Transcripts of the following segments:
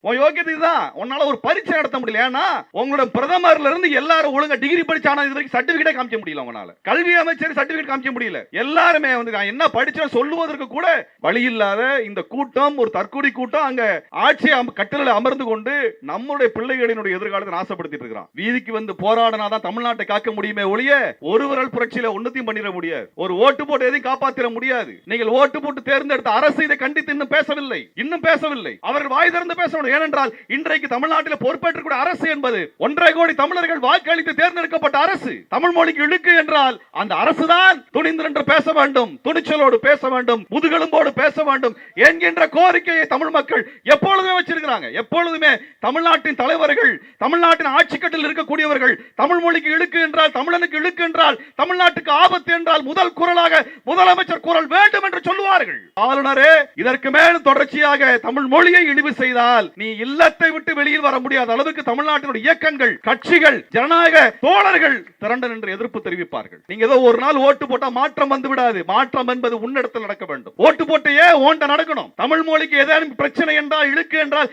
உன் யோகியதை தான். உன்னால ஒரு பரீட்சை நடத்த முடியல. ஏன்னா உங்களோட பிரதமர்ல இருந்து எல்லாரும் ஒழுங்கா டிகிரி படிச்சானா இது வரைக்கும் சர்டிபிகேட்டே காமிக்க முடியல. உங்களால கல்வி அமைச்சர் சர்டிபிகேட் காமிக்க முடியல. எல்லாருமே வந்து நான் என்ன படிச்சேன் சொல்லுவதற்கு கூட வழி இல்லாத இந்த கூட்டம் ஒரு தற்கொலை கூட்டம் அங்க ஆட்சி கட்டளையில் அமர்ந்து கொண்டு நம்முடைய பிள்ளைகளினுடைய எதிர்காலத்தை நாசப்படுத்திட்டு இருக்கிறான். வீதிக்கு வந்து போராடினாதான் தமிழ்நாட்டை காக்க முடியுமே ஒழிய ஒரு விரல் புரட்சியில ஒன்னத்தையும் பண்ணிட முடியாது. ஒரு ஓட்டு போட்டு எதையும் காப்பாற்ற முடியாது. நீங்கள் ஓட்டு போட்டு தேர்ந்தெடுத்த அரசு இதை கண்டித்து இன்னும் பேசவில்லை. அவர்கள் வாய் திறந்து பேசணும். ஏனென்றால் இன்றைக்கு தமிழ்நாட்டில் பொறுப்பேற்கக்கூடிய அரசு என்பது 1.5 கோடி தமிழர்கள் வாக்களித்து தேர்ந்தெடுக்கப்பட்ட அரசு. தமிழ் மொழிக்கு இழுக்கு என்றால் அந்த அரசுதான் துணிந்து பேச வேண்டும், துணிச்சலோடு பேச வேண்டும், முதுகெலும்போடு பேச வேண்டும் என்கின்ற கோரிக்கையை தமிழ் மக்கள் எப்பொழுதுமே வச்சிருக்கிறாங்க. எப்பொழுதுமே தமிழ்நாட்டின் தலைவர்கள், தமிழ்நாட்டின் ஆட்சிக்கட்டில் இருக்கக்கூடியவர்கள் தமிழ் மொழிக்கு இழுக்கு என்றால், தமிழனுக்கு இழுக்கு என்றால், தமிழ்நாட்டுக்கு ஆபத்து என்றால் முதல் குரலாக முதலமைச்சர் குரல் வேண்டும் என்று சொல்லுவார்கள். ஆளுநரே இதற்கு மேலும் தொடர்ச்சியாக தமிழ் மொழியை இழிவு செய்தால் நீ இல்லத்தை விட்டு வெளியில் வர முடியாத அளவுக்கு தமிழ்நாட்டினுடைய இயக்கங்கள், கட்சிகள், ஜனநாயக தோழர்கள் திரண்டு நின்று எதிர்ப்பு தெரிவிப்பார்கள். நீங்க ஏதோ ஒரு நாள் ஓட்டு போட்டா மாற்றம் வந்து விடாது. மாற்றம் என்பது உன்னிடத்தில் நடக்க வேண்டும். ஓட்டு போட்டையே ஓண்ட நடக்கணும். தமிழ் மொழிக்கு ஏதாவது பிரச்சனை என்றால், இழுக்கு என்றால்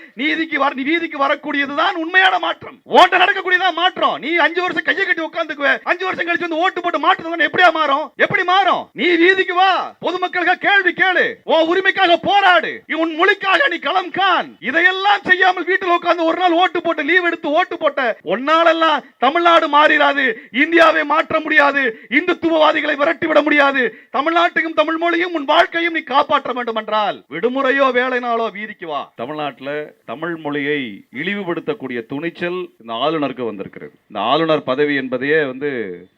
வீதிக்கு வரக்கூடியதுதான் உண்மையான மாற்றம். ஓட்ட நடக்கக்கூடியதான் மாற்றம். நீ 5 வருஷம் கையை கட்டி உட்கார்ந்துக்குவே, 5 வருஷம் கழிச்சு வந்து ஓட்டு போட்டு மாற்றம் எப்படியா மாறும்? எப்படி மாறும்? நீ வீதிக்கு வா, பொதுமக்களுக்கு கேள்வி கேளு, உன் உரிமைக்காக போராடு, உன் மொழிக்காக நீ களம் காண். இதையெல்லாம் செய்யாமல் வீட்டில் உட்கார்ந்து ஒரு நாள் ஓட்டு போட்டு லீவ் எடுத்து ஓட்டு போட்ட ஒன்னாலெல்லாம் தமிழ்நாடு மாறிடாது. இந்தியாவை மாற்ற முடியாது. இந்துத்துவவாதிகளை விரட்டிவிட முடியாது. தமிழ்நாட்டையும் தமிழ் மொழியும் உன் வாழ்க்கையும் நீ காப்பாற்ற வேண்டும் என்றால் விடுமுறையோ வேலை நாளோ வீதிக்கு வா. தமிழ்நாட்டில் தமிழ் மொழியை இழிவுபடுத்தக்கூடிய துணிச்சல் இந்த ஆளுநருக்கு வந்திருக்கிறது. இந்த ஆளுநர் பதவி என்பதையே வந்து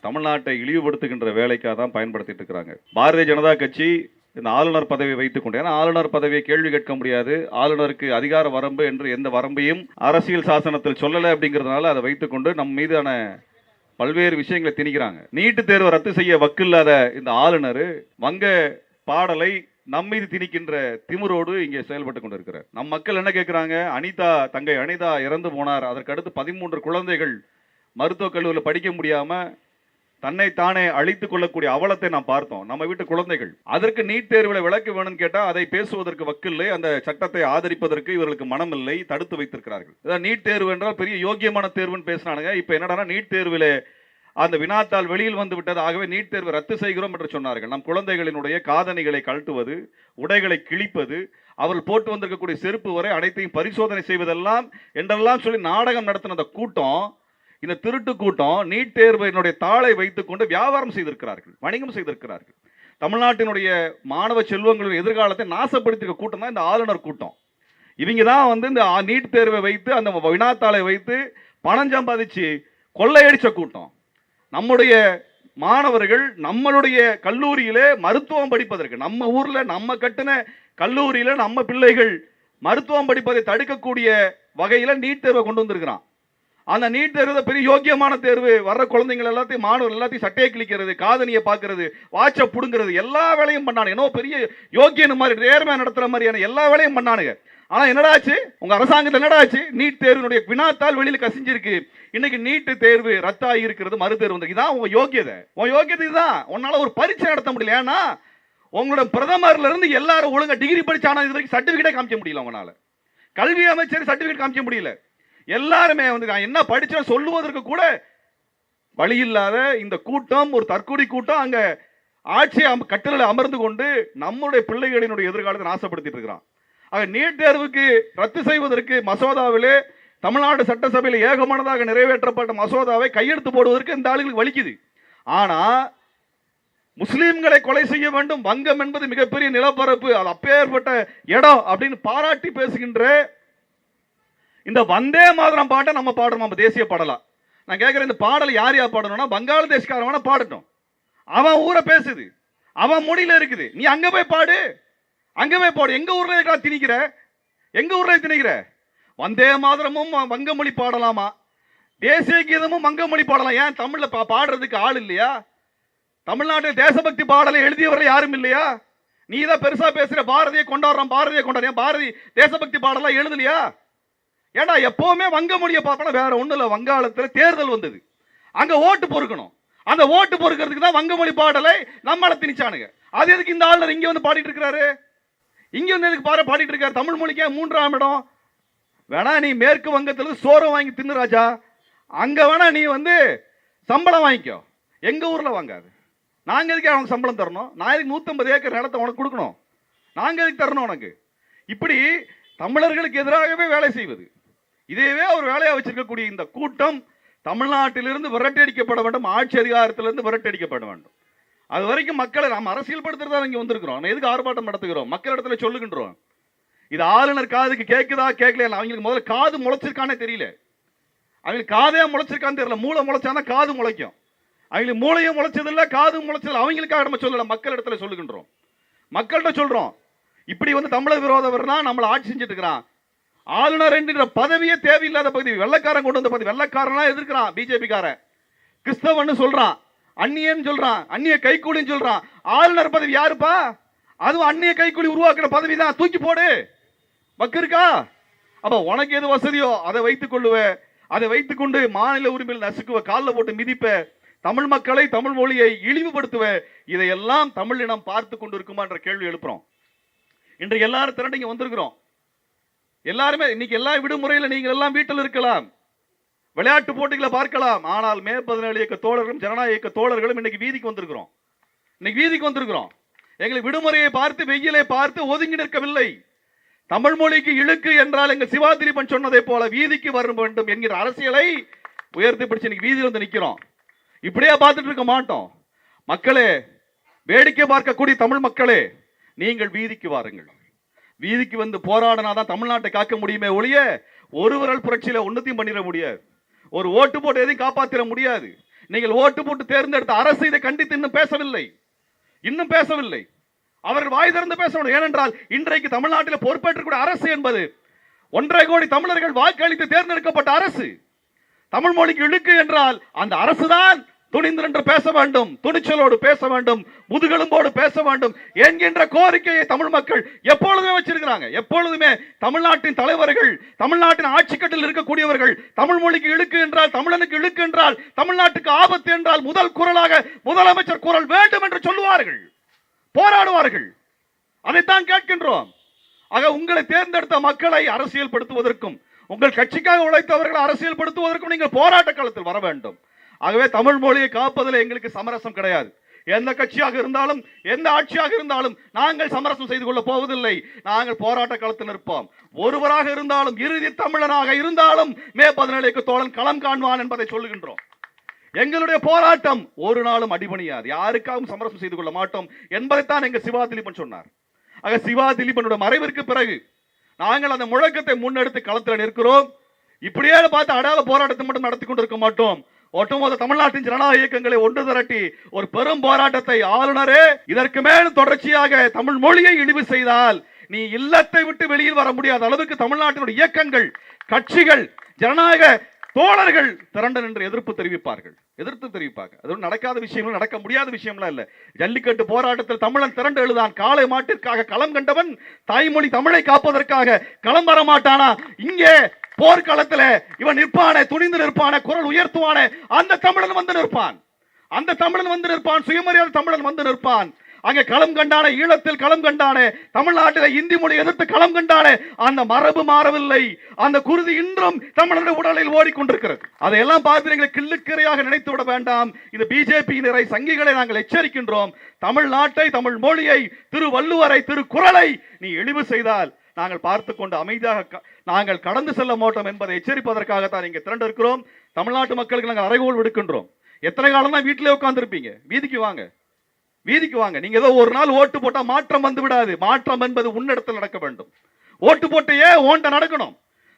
தமிழ்நாட்டை இழிவுபடுத்துகின்ற வேலைக்காக தான் பயன்படுத்திட்டு இருக்கிறாங்க. பாரதிய ஜனதா கட்சி இந்த ஆளுநர் பதவியை வைத்துக் கொண்டு, ஏன்னா ஆளுநர் பதவியை கேள்வி கேட்க முடியாது, ஆளுநருக்கு அதிகார வரம்பு என்று எந்த வரம்பையும் அரசியல் சாசனத்தில் சொல்லலை அப்படிங்கிறதுனால அதை வைத்துக் கொண்டு நம் மீதான பல்வேறு விஷயங்களை திணிக்கிறாங்க. நீட்டு தேர்வை ரத்து செய்ய வக்கில்லாத இந்த ஆளுநர் வங்க பாடலை நம் மீது திணிக்கின்ற திமிரோடு இங்கே செயல்பட்டு கொண்டிருக்கிறார். நம் மக்கள் என்ன கேட்கிறாங்க? தங்கை அனிதா இறந்து போனார், அதற்கடுத்து 13 குழந்தைகள் மருத்துவக் கல்லூரியில் படிக்க முடியாம தன்னை தானே அழித்துக் கொள்ளக்கூடிய அவலத்தை நாம் பார்த்தோம். நம்ம வீட்டு குழந்தைகள் அதற்கு நீட் தேர்வில் விலக்கு வேணும்னு கேட்டா அதை பேசுவதற்கு வக்கில்லை. அந்த சட்டத்தை ஆதரிப்பதற்கு இவர்களுக்கு மனம் இல்லை, தடுத்து வைத்திருக்கிறார்கள். நீட் தேர்வு என்றால் பெரிய யோகியமான தேர்வுன்னு பேசினானுங்க. இப்ப என்னடா நீட் தேர்வில் அந்த வினாத்தாள் வெளியில் வந்து விட்டது, ஆகவே நீட் தேர்வை ரத்து செய்கிறோம் என்று சொன்னார்கள். நம் குழந்தைகளினுடைய காதணிகளை கழட்டுவது, உடைகளை கிழிப்பது, அவர்கள் போட்டு வந்திருக்கக்கூடிய செருப்பு வரை அனைத்தையும் பரிசோதனை செய்வதெல்லாம் என்றெல்லாம் சொல்லி நாடகம் நடத்தின அந்த கூட்டம், இந்த திருட்டு கூட்டம் நீட் தேர்வினுடைய தாளை வைத்துக் கொண்டு வியாபாரம் செய்திருக்கிறார்கள், வணிகம் செய்திருக்கிறார்கள். தமிழ்நாட்டினுடைய மாணவ செல்வங்களின் எதிர்காலத்தை நாசப்படுத்திய கூட்டம் தான் இந்த ஆளுநர் கூட்டம். இவங்க தான் வந்து இந்த நீட் தேர்வை வைத்து அந்த வினாத்தாளை வைத்து பணம் சம்பாதிச்சு கொள்ளையடிச்ச கூட்டம். நம்முடைய மாணவர்கள் நம்மளுடைய கல்லூரியிலே மருத்துவம் படிப்பதற்கு, நம்ம ஊர்ல நம்ம கட்டின கல்லூரியில நம்ம பிள்ளைகள் மருத்துவம் படிப்பதை தடுக்கக்கூடிய வகையில நீட் தேர்வை கொண்டு வந்திருக்கிறான். அந்த நீட் தேர்வு பெரிய யோக்கியமான தேர்வு. வர்ற குழந்தைகள் எல்லாத்தையும், மாணவர்கள் எல்லாத்தையும் சட்டையை கிழிக்கிறது, காதணியை பார்க்கறது, வாட்சை புடுங்கிறது, எல்லா வேலையும் பண்ணானுங்க. என்னோ பெரிய யோக்கியனு மாதிரி நேர்மையா நடத்துற மாதிரியான எல்லா வேலையும் பண்ணானுங்க. ஆனா என்னடாச்சு உங்க அரசாங்கத்தில்? என்னடாச்சு? நீட் தேர்வினுடைய வினாத்தால் வெளியில கசிஞ்சிருக்கு. இன்னைக்கு நீட் தேர்வு ரத்தாகி இருக்கிறது, மறு தேர்வு வந்து. இதான் உங்க யோகியதை. உன் யோகியதை தான். உன்னால ஒரு பரீட்சை நடத்த முடியல. ஏன்னா உங்களோட பிரதமர்ல இருந்து எல்லாரும் ஒழுங்கா டிகிரி படிச்சானா இது வரைக்கும் சர்டிபிகேட்டே காமிக்க முடியல. உங்களால கல்வி அமைச்சர் சர்டிபிகேட் காமிக்க முடியல. எல்லாருமே வந்து நான் என்ன படிச்சேன் சொல்லுவதற்கு கூட வழி இல்லாத இந்த கூட்டம் ஒரு தற்கொலை கூட்டம் அங்க ஆட்சி கட்டளையில் அமர்ந்து கொண்டு நம்முடைய பிள்ளைகளினுடைய எதிர்காலத்தை நாசப்படுத்திட்டு இருக்கிறான். நீட் தேர்வுக்கு ரத்து செய்வதற்கு மசோதாவிலே தமிழ்நாடு சட்டசபையில் ஏகமனதாக நிறைவேற்றப்பட்ட மசோதாவை கையெழுத்து போடுவதற்கு இந்த ஆளுகளுக்கு வலிக்குது. ஆனா முஸ்லிம்களை கொலை செய்ய வேண்டும், வங்கம் என்பது மிகப்பெரிய நிலப்பரப்பு, அது அப்பேற்பட்ட இடம் அப்படின்னு பாராட்டி பேசுகின்ற இந்த வந்தே மாதரம் பாட்டை நம்ம பாடுறோம். நம்ம தேசிய பாடலாம். நான் கேட்கிறேன், இந்த பாடல் யார் யார் பாடணும்னா பங்களாதேஷ்காரவன பாடட்டும். அவன் ஊரை பேசுது, அவன் மொழியில இருக்குது. நீ அங்க போய் பாடு, அங்க போய் பாடு. எங்க ஊர்ல திணிக்கிற? எங்க ஊர்ல திணிக்கிற? வந்தே மாதரமும் வங்கமொழி பாடலாமா? தேசிய கீதமும் வங்கமொழி பாடலாம். ஏன் தமிழ்ல பாடுறதுக்கு ஆள் இல்லையா? தமிழ்நாட்டில் தேசபக்தி பாடலை எழுதியவர்கள் யாரும் இல்லையா? நீ தான் பெருசா பேசுற, பாரதியை கொண்டாடுறோம், பாரதியை கொண்டாடுறேன், பாரதி தேசபக்தி பாடலாம் எழுதலையா? ஏன்னா எப்பவுமே வங்க மொழியை பார்க்கணும். வேற ஒண்ணு இல்ல. வங்காளத்தில் தேர்தல் வந்தது, அங்க ஓட்டு பொறுக்கணும். அந்த ஓட்டு பொறுக்கிறதுக்கு தான் வங்கமொழி பாடலை நம்மள திணிச்சானுங்க. அது எதுக்கு இந்த ஆளுநர் இங்க வந்து பாடிட்டு இருக்காரு? இங்க வந்து எதுக்கு பாடிட்டு இருக்காரு? தமிழ் மொழிக்கு 3ஆம் இடம். வேணா நீ மேற்கு வங்கத்திலிருந்து சோறு வாங்கி தின்னு ராஜா, அங்க வேணா நீ வந்து சம்பளம் வாங்கிக்கோ, எங்க ஊர்ல வாங்காது. நாங்க எதுக்கு அவனுக்கு சம்பளம் தரணும்? நான் எதுக்கு 150 ஏக்கர் நிலத்தை உனக்கு கொடுக்கணும்? நாங்க எதுக்கு தரணும் உனக்கு? இப்படி தமிழர்களுக்கு எதிராகவே வேலை செய்வது, இதேவே ஒரு வேலையா வச்சிருக்கக்கூடிய இந்த கூட்டம் தமிழ்நாட்டிலிருந்து விரட்டடிக்கப்பட வேண்டும், ஆட்சி அதிகாரத்திலிருந்து விரட்டடிக்கப்பட வேண்டும். அது வரைக்கும் மக்களை நாம் அரசியல் படுத்துறதா இங்க வந்திருக்கிறோம். நம்ம எதுக்கு ஆர்ப்பாட்டம் நடத்துகிறோம்? மக்களிடத்துல சொல்லுகின்றோம். இது ஆளுநர் காதுக்கு கேட்குதா கேட்கல, அவங்களுக்கு முதல்ல காது முளைச்சிருக்கானே தெரியல. அவங்களுக்கு காதே முளைச்சிருக்கான்னு தெரியல. மூளை முளைச்சானா காது முளைக்கும். அவங்களுக்கு மூளையும் முளைச்சதில்லை, காதும் முளைச்சதில்லை. அவங்களுக்காக நம்ம சொல்லல, மக்களிடத்துல சொல்லுகின்றோம். மக்கள்கிட்ட சொல்றோம், இப்படி வந்து தமிழர் விரோதவர்னா நம்மளை ஆட்சி செஞ்சுட்டு இருக்கிறான். ஆளுநர் என்கிற பதவியே தேவையில்லாத பதவி, வெள்ளக்காரன் கொண்டு வந்த பதவி. வெள்ளக்காரனா எதிர்க்கிறான் பிஜேபி காரன், கிறிஸ்தவன்னு சொல்றான், அந்நியன்னு சொல்றான், அந்நிய கைக்கூலின்னு சொல்றான். ஆளுநர் பதவி யாருப்பா? அதுவும் அந்நிய கைக்கூலி உருவாக்குற பதவி தான், தூக்கி போடு. வக்கு இருக்கா? அப்ப உனக்கு எது வசதியோ அதை வைத்துக் கொள்ளுவ, அதை வைத்துக் கொண்டு மாநில உரிமையில் நசுக்குவ, காலில் போட்டு மிதிப்ப, தமிழ் மக்களை தமிழ் மொழியை இழிவுபடுத்துவ. இதையெல்லாம் தமிழினம் பார்த்து கொண்டு இருக்குமா என்ற கேள்வி எழுப்புறோம். இன்றைக்கு எல்லாரும் திரண்டு இங்க வந்திருக்கிறோம். எல்லாருமே இன்னைக்கு எல்லா விடுமுறையில் நீங்கள் எல்லாம் வீட்டில் இருக்கலாம், விளையாட்டு போட்டிகளை பார்க்கலாம். ஆனால் மே 17 இயக்க தோழர்களும் ஜனநாயக இயக்க தோழர்களும் இன்னைக்கு வீதிக்கு வந்திருக்கிறோம். இன்னைக்கு வீதிக்கு வந்திருக்கிறோம். எங்களுக்கு விடுமுறையை பார்த்து வெயிலை பார்த்து ஒதுங்கி நிற்கவில்லை. தமிழ் மொழிக்கு இழுக்கு என்றால் எங்கள் சிவா திலீபன் சொன்னதை போல வீதிக்கு வர வேண்டும் என்கிற அரசியலை உயர்த்தி பிடிச்சு இன்னைக்கு வீதியில் வந்து நிற்கிறோம். இப்படியே பார்த்துட்டு இருக்க மாட்டோம். மக்களே, வேடிக்கை பார்க்கக்கூடிய தமிழ் மக்களே, நீங்கள் வீதிக்கு வாருங்கள். வீதிக்கு வந்து போராடினாதான் தமிழ்நாட்டை காக்க முடியுமே ஒழிய ஒரு விரல் புரட்சியில ஒன்னத்தையும் பண்ணிட முடியாது. ஒரு ஓட்டு போட்டு எதையும் காப்பாற்ற முடியாது. நீங்கள் ஓட்டு போட்டு தேர்ந்தெடுத்த அரசு இதை கண்டித்து இன்னும் பேசவில்லை. அவர்கள் வாய் திறந்து பேசணும். ஏனென்றால் இன்றைக்கு தமிழ்நாட்டில் பொறுப்பேற்றக்கூடிய அரசு என்பது 1.5 கோடி தமிழர்கள் வாக்களித்து தேர்ந்தெடுக்கப்பட்ட அரசு. தமிழ் மொழிக்கு இழுக்கு என்றால் அந்த அரசுதான் துணிந்து பேச வேண்டும், துணிச்சலோடு பேச வேண்டும், முதுகெலும்போடு பேச வேண்டும் என்கின்ற கோரிக்கையை தமிழ் மக்கள் எப்பொழுதுமே வச்சிருக்கிறாங்க. எப்பொழுதுமே தமிழ்நாட்டின் தலைவர்கள், தமிழ்நாட்டின் ஆட்சிக்கட்டில் இருக்கக்கூடியவர்கள் தமிழ் மொழிக்கு இழுக்கு என்றால், தமிழனுக்கு இழுக்கு என்றால், தமிழ்நாட்டுக்கு ஆபத்து என்றால் முதல் குரலாக முதலமைச்சர் குரல் வேண்டும் என்று சொல்லுவார்கள், போராடுவார்கள். அதைத்தான் கேட்கின்றோம். ஆக உங்களை தேர்ந்தெடுத்த மக்களை அரசியல் படுத்துவதற்கும், உங்கள் கட்சிக்காக உழைத்தவர்களை அரசியல் படுத்துவதற்கும் நீங்கள் போராட்ட களத்தில் வர வேண்டும். ஆகவே தமிழ் மொழியை காப்பதில் எங்களுக்கு சமரசம் கிடையாது. எந்த கட்சியாக இருந்தாலும், எந்த ஆட்சியாக இருந்தாலும் நாங்கள் சமரசம் செய்து கொள்ள போவதில்லை. நாங்கள் போராட்ட களத்தில் இருப்போம். ஒருவராக இருந்தாலும், இறுதி தமிழனாக இருந்தாலும் மே 17 தோழன் களம் காண்பான் என்பதை சொல்லுகின்றோம். எங்களுடைய போராட்டம் ஒரு நாளும் அடிபணியாது, யாருக்காகவும் சமரசம் செய்து கொள்ள மாட்டோம் என்பதைத்தான் எங்க சிவா திலீபன் சொன்னார். ஆக சிவா திலீபனுடைய மறைவிற்கு பிறகு நாங்கள் அந்த முழக்கத்தை முன்னெடுத்து களத்தில் நிற்கிறோம். இப்படியே பார்த்து அடையாள போராட்டத்தை மட்டும் நடத்தி கொண்டிருக்க மாட்டோம். ஒட்டுமொத்த தமிழ்நாட்டின் ஜனநாயக இயக்கங்களை ஒன்று திரட்டி ஒரு பெரும் போராட்டத்தை, ஆளுநரே இதற்கு மேலும் தொடர்ச்சியாக தமிழ் மொழியை இழிவு செய்தால் நீ இல்லத்தை விட்டு வெளியில் வர முடியாத அளவுக்கு தமிழ்நாட்டினுடைய இயக்கங்கள், கட்சிகள், ஜனநாயக தோழர்கள் திரண்டு நின்று எதிர்ப்பு தெரிவிப்பார்கள். அது நடக்காத விஷயங்கள், நடக்க முடியாத விஷயம்லாம் இல்ல. ஜல்லிக்கட்டு போராட்டத்தில் தமிழன் திரண்டு எழுதான். காளை மாட்டிற்காக களம் கண்டவன் தாய்மொழி தமிழை காப்பதற்காக களம் வர மாட்டானா? இங்கே போர்க்களத்தில் இவன் நிற்பானே, துணிந்து நிற்பானே, குரல் உயர்த்துவானே, அந்த தமிழன் வந்து நிற்பான். சுயமரியாதை தமிழன் வந்து நிற்பான். அங்கே களம் கண்டானே, ஈழத்தில் களம் கண்டானே, தமிழ்நாட்டில் இந்தி மொழி எதிர்த்து களம் கண்டானே, அந்த மரபு மாறவில்லை. அந்த குருதி இன்றும் தமிழனுடைய உடலில் ஓடிக்கொண்டிருக்கிறது. அதையெல்லாம் பார்த்து எங்களை கிள்ளுக்கிறையாக நினைத்து விட வேண்டாம். இந்த பிஜேபியினரை, சங்கிகளை நாங்கள் எச்சரிக்கின்றோம். தமிழ்நாட்டை, தமிழ் மொழியை, திருவள்ளுவரை, திருக்குறளை நீ இழிவு செய்தால் நாங்கள் பார்த்து கொண்டு அமைதியாக நாங்கள் கடந்து செல்ல மாட்டோம் என்பதை எச்சரிப்பதற்காகத்தான் இங்கே திரண்டு இருக்கிறோம். தமிழ்நாட்டு மக்களுக்கு நாங்கள் அறைகோல் விடுக்கின்றோம். எத்தனை காலம் தான் வீட்டிலே உட்கார்ந்து இருப்பீங்க? வீதிக்கு வாங்க. நீங்க ஏதோ ஒரு நாள் ஓட்டு போட்டா மாற்றம் வந்து விடாது. மாற்றம் என்பது உன்னிடத்தில் நடக்க வேண்டும். ஓட்டு போட்டையே ஓண்ட நடக்கணும்.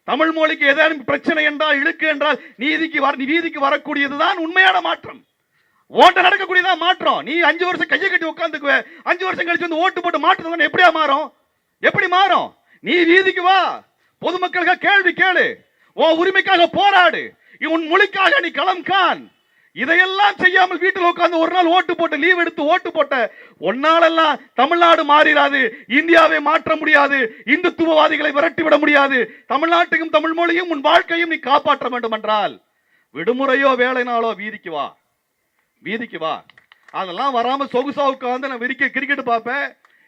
தமிழ் மொழிக்கு ஏதாவது பிரச்சனை என்றால், இழுக்கு என்றால் வீதிக்கு வரக்கூடியதுதான் உண்மையான மாற்றம். ஓட்ட நடக்கக்கூடியதான் மாற்றம். நீ 5 வருஷம் கையை கட்டி உட்கார்ந்துக்குவ, 5 வருஷம் கழிச்சு வந்து ஓட்டு போட்டு மாற்றம் எப்படி மாறும்? நீ வீதிக்கு வா, பொதுமக்களுக்காக கேள்வி கேளு, உன் உரிமைக்காக போராடு, உன் மொழிக்காக நீ களம் காண். இதையெல்லாம் செய்யாமல் வீட்டில் உட்கார்ந்து ஒரு நாள் ஓட்டு போட்டு லீவ் எடுத்து ஓட்டு போட்ட ஒன்னாலெல்லாம் தமிழ்நாடு மாறிடாது. இந்தியாவை மாற்ற முடியாது. இந்துத்துவவாதிகளை விரட்டிவிட முடியாது. தமிழ்நாட்டுக்கும் தமிழ் மொழியும் உன் வாழ்க்கையும் நீ காப்பாற்ற வேண்டும் என்றால் விடுமுறையோ வேலை நாளோ வீதிக்கு வா. அதெல்லாம் வராம சொகுசா உட்கார்ந்து நான் கிரிக்கெட் பார்ப்பேன்,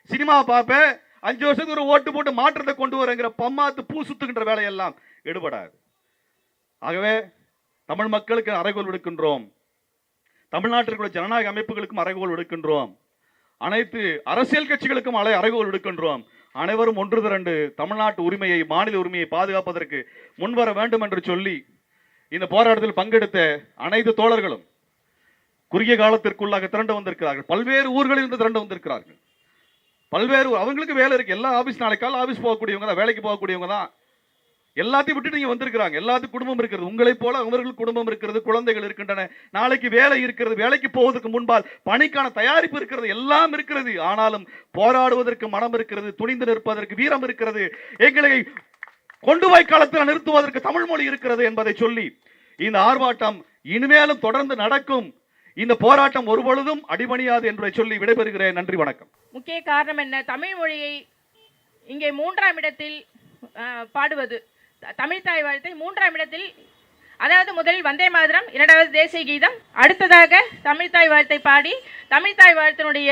சினிமா பார்ப்பேன், 5 வருஷத்துக்கு ஒரு ஓட்டு போட்டு மாற்றத்தை கொண்டு வரங்கிற பம்மாத்து பூ சுத்துகின்ற வேலையெல்லாம் எடுபடாது. ஆகவே தமிழ் மக்களுக்கு அறைகோல் விடுக்கின்றோம், தமிழ்நாட்டிற்குள்ள ஜனநாயக அமைப்புகளுக்கும் அறைகோல் விடுக்கின்றோம், அனைத்து அரசியல் கட்சிகளுக்கும் அறைகோல் விடுக்கின்றோம். அனைவரும் ஒன்று திரண்டு தமிழ்நாட்டு உரிமையை, மாநில உரிமையை பாதுகாப்பதற்கு முன்வர வேண்டும் என்று சொல்லி இந்த போராட்டத்தில் பங்கெடுத்த அனைத்து தோழர்களும் குறுகிய காலத்திற்குள்ளாக திரண்டு வந்திருக்கிறார்கள். பல்வேறு ஊர்களில் இருந்து திரண்டு வந்திருக்கிறார்கள். பல்வேறு அவங்களுக்கு வேலை இருக்கு. எல்லா ஆபீஸ் நாளைக்கு கால ஆபீஸ் போகக்கூடியவங்க தான், வேலைக்கு போகக்கூடியவங்க தான். எல்லாத்தையும் விட்டுட்டு நீங்க வந்திருக்கிறாங்க. எல்லாத்துக்கும் குடும்பம் இருக்கிறது. உங்களைப் போல அவர்களுக்கு குடும்பம் இருக்கிறது, குழந்தைகள் இருக்கின்றன, நாளைக்கு வேலை இருக்கிறது, வேலைக்கு போவதற்கு முன்பால் பணிக்கான தயாரிப்பு இருக்கிறது, எல்லாம் இருக்கிறது. ஆனாலும் போராடுவதற்கு மனம் இருக்கிறது, துணிந்து நிற்பதற்கு வீரம் இருக்கிறது, எங்களை கொண்டு போய் களத்தில் நிறுத்துவதற்கு தமிழ் மொழி இருக்கிறது என்பதை சொல்லி இந்த ஆர்ப்பாட்டம் இனிமேலும் தொடர்ந்து நடக்கும். இந்த போராட்டம் ஒருபொழுதும் அடிபணியாது என்பதை சொல்லி விடைபெறுகிறேன். நன்றி, வணக்கம். முக்கிய காரணம் என்ன? தமிழ் மொழியை இங்கே 3ஆம் இடத்தில் பாடுவது, தமிழ் தாய் வாழ்த்தை 3ஆம் இடத்தில், அதாவது முதலில் வந்தே மாதரம், 2வது தேசிய கீதம், அடுத்ததாக தமிழ் தாய் வாழ்த்தை பாடி தமிழ் தாய் வாழ்த்தினுடைய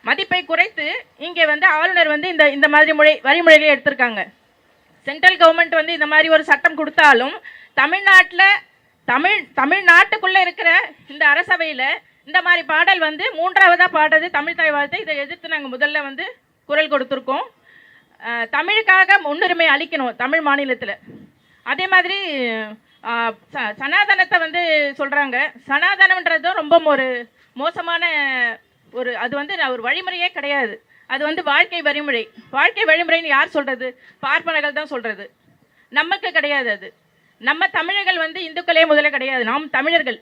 மதிப்பை குறைத்து இங்கே ஆளுநர் இந்த மாதிரி வரிமுறைகளை எடுத்திருக்காங்க. சென்ட்ரல் கவர்மெண்ட் இந்த மாதிரி ஒரு சட்டம் கொடுத்தாலும் தமிழ்நாட்டுக்குள்ள இருக்கிற இந்த அரசவையில் இந்த மாதிரி பாடல் 3ஆவதா பாடுறது தமிழ் தாய் வாழ்த்தை. இதை எதிர்த்து நாங்கள் முதல்ல குரல் கொடுத்துருக்கோம். தமிழுக்காக முன்னுரிமை அளிக்கணும் தமிழ் மாநிலத்தில். அதே மாதிரி சனாதனத்தை சொல்கிறாங்க. சனாதனம்ன்றதும் ரொம்ப ஒரு மோசமான அது ஒரு வழிமுறையே கிடையாது. அது வாழ்க்கை வழிமுறை. வாழ்க்கை வழிமுறைன்னு யார் சொல்கிறது? பார்ப்பனர்கள் தான் சொல்கிறது, நமக்கு கிடையாது. அது நம்ம தமிழர்கள் இந்துக்களே முதல்ல கிடையாது, நாம் தமிழர்கள்.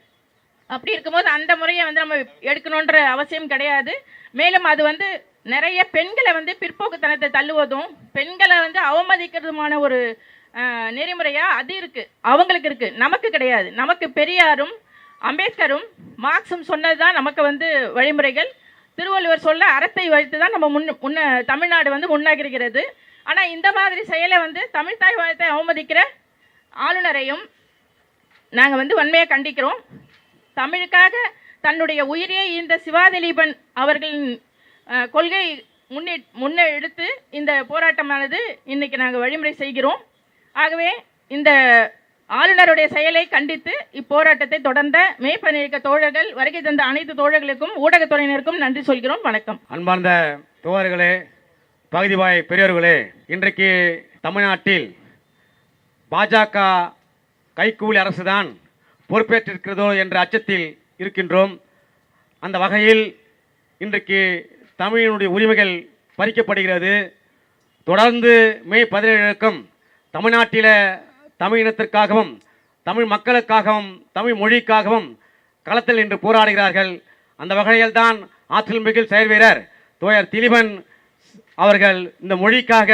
அப்படி இருக்கும்போது அந்த முறையை நம்ம எடுக்கணுன்ற அவசியம் கிடையாது. மேலும் அது நிறைய பெண்களை பிற்போக்குத்தனத்தை தள்ளுவதும் பெண்களை அவமதிக்கிறதுமான ஒரு நெறிமுறையாக அது இருக்குது, அவங்களுக்கு இருக்குது, நமக்கு கிடையாது. நமக்கு பெரியாரும் அம்பேத்கரும் மார்க்சும் சொன்னது தான் நமக்கு வழிமுறைகள். திருவள்ளுவர் சொல்ல அறத்தை வைத்து தான் நம்ம தமிழ்நாடு முன்னேறுகிறது. ஆனால் இந்த மாதிரி செயலை தமிழ் தாய் வாழ்த்தை அவமதிக்கிற ஆளுநரையும் நாங்கள் வன்மையாக கண்டிக்கிறோம். தமிழுக்காக தன்னுடைய உயிரியை இந்த சிவாதிலீபன் அவர்களின் கொள்கை முன்னெடுத்து இந்த போராட்டமானது இன்னைக்கு நாங்கள் வழிமுறை செய்கிறோம். ஆகவே இந்த ஆளுநருடைய செயலை கண்டித்து இப்போராட்டத்தை தொடர்ந்த மேற்பணிக்க தோழர்கள், வருகை தந்த அனைத்து தோழர்களுக்கும் ஊடகத்துறையினருக்கும் நன்றி சொல்கிறோம். வணக்கம். அன்பார்ந்த தோழர்களே, பகுதிவாய் பெரியவர்களே, இன்றைக்கு தமிழ்நாட்டில் பாஜக கைக்கூலி அரசுதான் பொறுப்பேற்றிருக்கிறதோ என்ற அச்சத்தில் இருக்கின்றோம். அந்த வகையில் இன்றைக்கு தமிழினுடைய உரிமைகள் பறிக்கப்படுகிறது. தொடர்ந்து மே 17 தமிழ்நாட்டில் தமிழினத்திற்காகவும் தமிழ் மக்களுக்காகவும் தமிழ் மொழிக்காகவும் களத்தில் நின்று போராடுகிறார்கள். அந்த வகையில் தான் ஆற்றல் மிகு செயல் வீரர் தோழர் திலீபன் அவர்கள் இந்த மொழிக்காக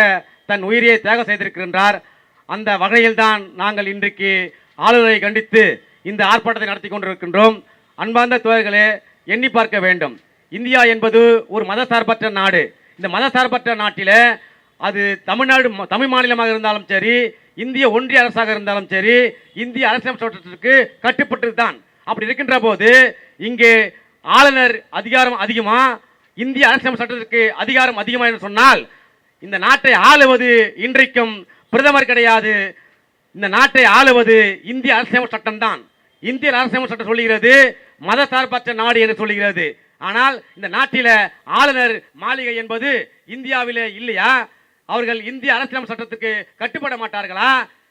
தன் உயிரியை தியாகம் செய்திருக்கின்றார். அந்த வகையில்தான் நாங்கள் இன்றைக்கு ஆளுநரை கண்டித்து இந்த ஆர்ப்பாட்டத்தை நடத்தி கொண்டிருக்கின்றோம். அன்பார்ந்த தோழர்களே, எண்ணி பார்க்க வேண்டும். இந்தியா என்பது ஒரு மதசார்பற்ற நாடு. இந்த மதசார்பற்ற நாட்டில் அது தமிழ் மாநிலமாக இருந்தாலும் சரி, இந்திய ஒன்றிய அரசாக இருந்தாலும் சரி, இந்திய அரசியல் சட்டத்திற்கு கட்டுப்பட்டு தான். அப்படி இருக்கின்ற போது இங்கே ஆளுநர் அதிகாரம் அதிகமா, இந்திய அரசியல் சட்டத்திற்கு அதிகாரம் அதிகமா என்று சொன்னால், இந்த நாட்டை ஆளுவது இன்றைக்கும் பிரதமர் கிடையாது. இந்த நாட்டை ஆளுவது இந்திய அரசியல் சட்டம் தான். இந்திய அரசியல் சட்டம் சொல்லுகிறது மதசார்பற்ற நாடு என்று சொல்லுகிறது. ஆனால் இந்த நாட்டில ஆளுநர் மாளிகை என்பது இந்தியாவிலே இல்லையா? அவர்கள் இந்திய அரசியல் சட்டத்துக்கு கட்டுப்பட மாட்டார்களா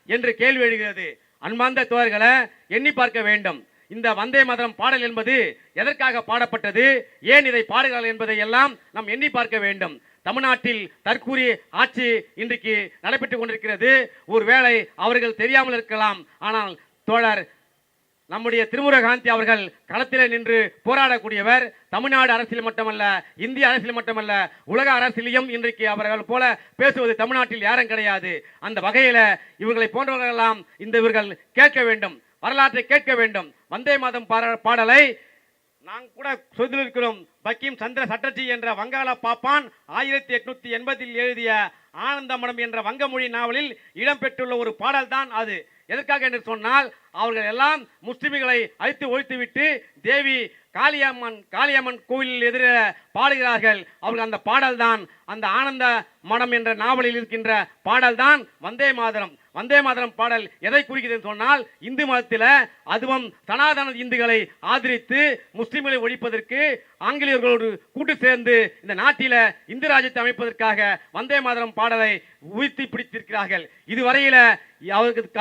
என்று கேள்வி எழுகிறது. அன்பார்ந்த தோழர்களை, எண்ணி பார்க்க வேண்டும். இந்த வந்தே மாதரம் பாடல் என்பது எதற்காக பாடப்பட்டது, ஏன் இதை பாடுகிறார்கள் என்பதை எல்லாம் நாம் எண்ணி பார்க்க வேண்டும். தமிழ்நாட்டில் தற்கூரி ஆட்சி இன்றைக்கு நடைபெற்றுக் கொண்டிருக்கிறது. ஒருவேளை அவர்கள் தெரியாமல் இருக்கலாம். ஆனால் தோழர் நம்முடைய திருமுருகாந்தி அவர்கள் களத்தில் நின்று போராடக்கூடியவர். தமிழ்நாடு அரசியல் மட்டுமல்ல, இந்திய அரசியல் மட்டுமல்ல, உலக அரசியலையும் இன்றைக்கு அவர்கள் போல பேசுவது தமிழ்நாட்டில் யாரும் கிடையாது. அந்த வகையில இவர்களை போன்றவர்களெல்லாம் இவர்கள் கேட்க வேண்டும், வரலாற்றை கேட்க வேண்டும். வந்தே மாதம் பாடலை நான் கூட சொல்லியிருக்கிறோம். பக்கிம் சந்திர சட்டர்ஜி என்ற வங்காள பாப்பான் 1880 எழுதிய ஆனந்தமடம் என்ற வங்கமொழி நாவலில் இடம்பெற்றுள்ள ஒரு பாடல் தான் அது. எதற்காக என்று சொன்னால், அவர்கள் எல்லாம் முஸ்லிம்களை அழித்து ஒழித்துவிட்டு தேவி காளியம்மன் கோவிலில் எதிர பாடுகிறார்கள். அவர்கள் அந்த பாடல்தான், அந்த ஆனந்த மடம் என்ற நாவலில் இருக்கின்ற பாடல்தான் வந்தே மாதரம் பாடல். எதை குறிக்கிறது சொன்னால், இந்து மதத்தில் அதுவும் சனாதன இந்துக்களை ஆதரித்து முஸ்லிம்களை ஒழிப்பதற்கு ஆங்கிலேயர்களோடு கூட்டு சேர்ந்து இந்த நாட்டில இந்து ராஜ்யத்தை அமைப்பதற்காக வந்தே மாதரம் பாடலை உயர்த்தி பிடித்திருக்கிறார்கள். இதுவரையில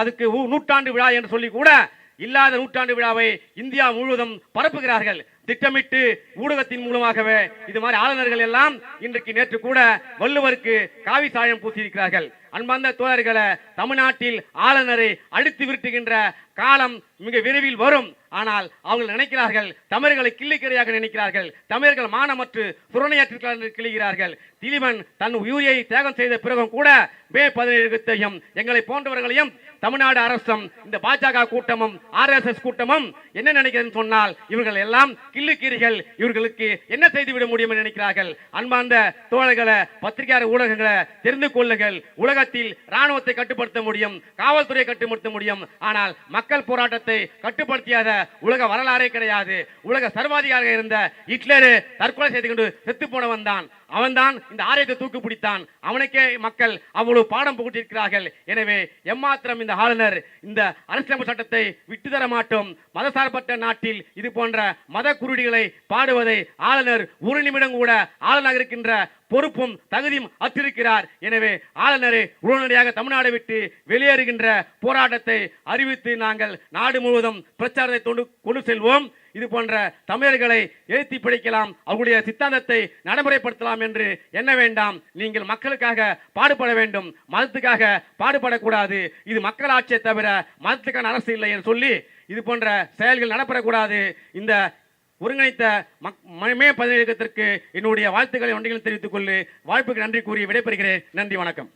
அதுக்கு நூற்றாண்டு விழா என்று சொல்லி கூட இல்லாத நூற்றாண்டு விழாவை இந்தியா முழுவதும் பரப்புகிறார்கள். திட்டமிட்டு ஊடகத்தின் மூலமாகவே இது மாதிரி ஆளுநர்கள் எல்லாம் இன்றைக்கு நேற்று கூட வள்ளுவருக்கு காவி சாயம் பூசியிருக்கிறார்கள். அன்பார்ந்த தோழர்களே, தமிழ்நாட்டில் ஆளுநரை அடித்து விரட்டுகின்ற காலம் மிக விரைவில் வரும். ஆனால் அவர்கள் நினைக்கிறார்கள், தமிழர்களை கிள்ளிக்கரையாக நினைக்கிறார்கள், தமிழர்கள் மானமற்று சுரணையாற்று கிளிகிறார்கள். திலீபன் தன் உயிரை தியாகம் செய்த பிறகும் கூட மே 17 எங்களை போன்றவர்களையும் தமிழ்நாடு அரசும் இந்த பாஜக கூட்டமும் RSS கூட்டமும் என்ன நினைக்கிறது சொன்னால், இவர்கள் எல்லாம் கிள்ளுக்கீரிகள், இவர்களுக்கு என்ன செய்துவிட முடியும் என்று நினைக்கிறார்கள். அன்பார்ந்த தோழர்களை, பத்திரிகையாளர் ஊடகங்களை தெரிந்து கொள்ளுங்கள். உலகத்தில் ராணுவத்தை கட்டுப்படுத்த முடியும், காவல்துறையை கட்டுப்படுத்த முடியும், ஆனால் மக்கள் போராட்டத்தை கட்டுப்படுத்தியாத உலக வரலாறே கிடையாது. உலக சர்வாதிகாரியாக இருந்த ஹிட்லர் தற்கொலை செய்து கொண்டு செத்து போனவன் தான். அவன்தான் இந்த ஆரியத்தை தூக்கு பிடித்தான். அவனுக்கே மக்கள் அவ்வளவு பாடம் புகட்டிருக்கிறார்கள். எனவே எம்மாத்திரம் இந்த ஆளுநர் இந்த அரசியலமைப்பு சட்டத்தை விட்டுதர மாட்டோம். மதசார்பற்ற நாட்டில் இது போன்ற மத குருடிகளை பாடுவதை ஆளுநர் ஒரு நிமிடம் கூட ஆளுநர் இருக்கின்ற பொறுப்பும் தகுதியும் அற்றிருக்கிறார். எனவே ஆளுநரை உடனடியாக தமிழ்நாடு விட்டு வெளியேறுகின்ற போராட்டத்தை அறிவித்து நாங்கள் நாடு முழுவதும் பிரச்சாரத்தை கொண்டு செல்வோம். இது போன்ற தமிழர்களை எழுத்தி பிடிக்கலாம், அவர்களுடைய சித்தாந்தத்தை நடைமுறைப்படுத்தலாம் என்று எண்ண வேண்டாம். நீங்கள் மக்களுக்காக பாடுபட வேண்டும், மதத்துக்காக பாடுபடக்கூடாது. இது மக்கள் ஆட்சியை தவிர மதத்துக்கான அரசு இல்லை என்று சொல்லி இது போன்ற செயல்கள் நடப்படக்கூடாது. இந்த ஒருங்கிணைத்த மே 17 என்னுடைய வாழ்த்துக்களை ஒன்றில் தெரிவித்துக் கொள்ளு வாய்ப்புக்கு நன்றி கூறி விடைபெறுகிறேன். நன்றி, வணக்கம்.